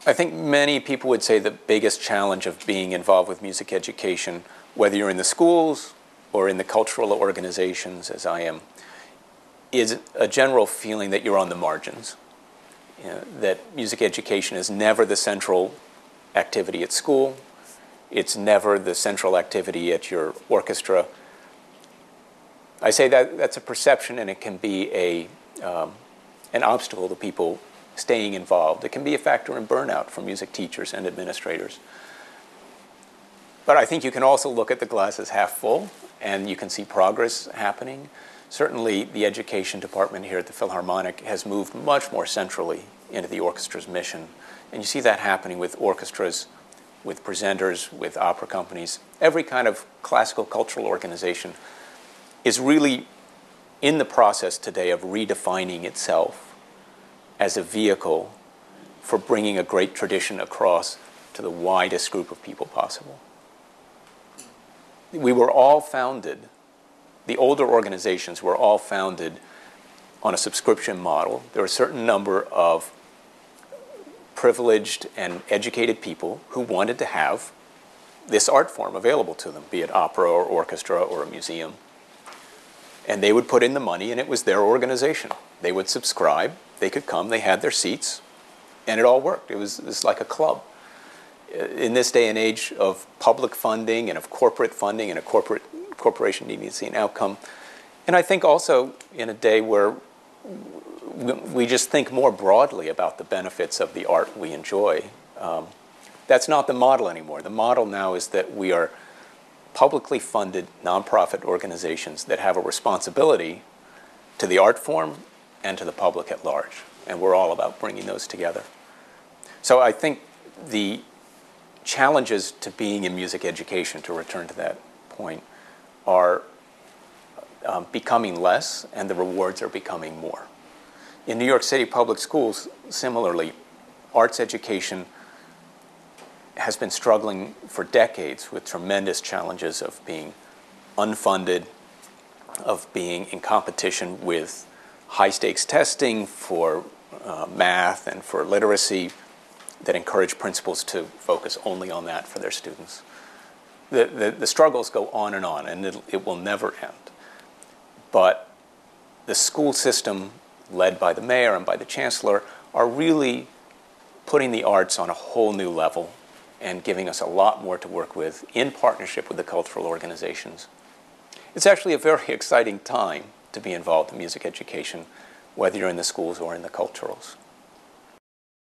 I think many people would say the biggest challenge of being involved with music education, whether you're in the schools or in the cultural organizations, as I am, is a general feeling that you're on the margins. You know, that music education is never the central activity at school. It's never the central activity at your orchestra. I say that that's a perception, and it can be an obstacle to people staying involved. It can be a factor in burnout for music teachers and administrators. But I think you can also look at the glass as half full, and you can see progress happening. Certainly, the education department here at the Philharmonic has moved much more centrally into the orchestra's mission. And you see that happening with orchestras, with presenters, with opera companies. Every kind of classical cultural organization is really in the process today of redefining itself as a vehicle for bringing a great tradition across to the widest group of people possible. We were all founded, the older organizations were all founded on a subscription model. There were a certain number of privileged and educated people who wanted to have this art form available to them, be it opera or orchestra or a museum. And they would put in the money, and it was their organization. They would subscribe, they could come, they had their seats, and it all worked. It was like a club. In this day and age of public funding and of corporate funding and a corporation needing to see an outcome, and I think also in a day where we just think more broadly about the benefits of the art we enjoy, that's not the model anymore. The model now is that we are publicly funded nonprofit organizations that have a responsibility to the art form and to the public at large. And we're all about bringing those together. So I think the challenges to being in music education, to return to that point, are becoming less, and the rewards are becoming more. In New York City public schools, similarly, arts education has been struggling for decades with tremendous challenges of being unfunded, of being in competition with high-stakes testing for math and for literacy that encourage principals to focus only on that for their students. The struggles go on, and it will never end. But the school system, led by the mayor and by the chancellor, are really putting the arts on a whole new level and giving us a lot more to work with in partnership with the cultural organizations. It's actually a very exciting time to be involved in music education, whether you're in the schools or in the culturals.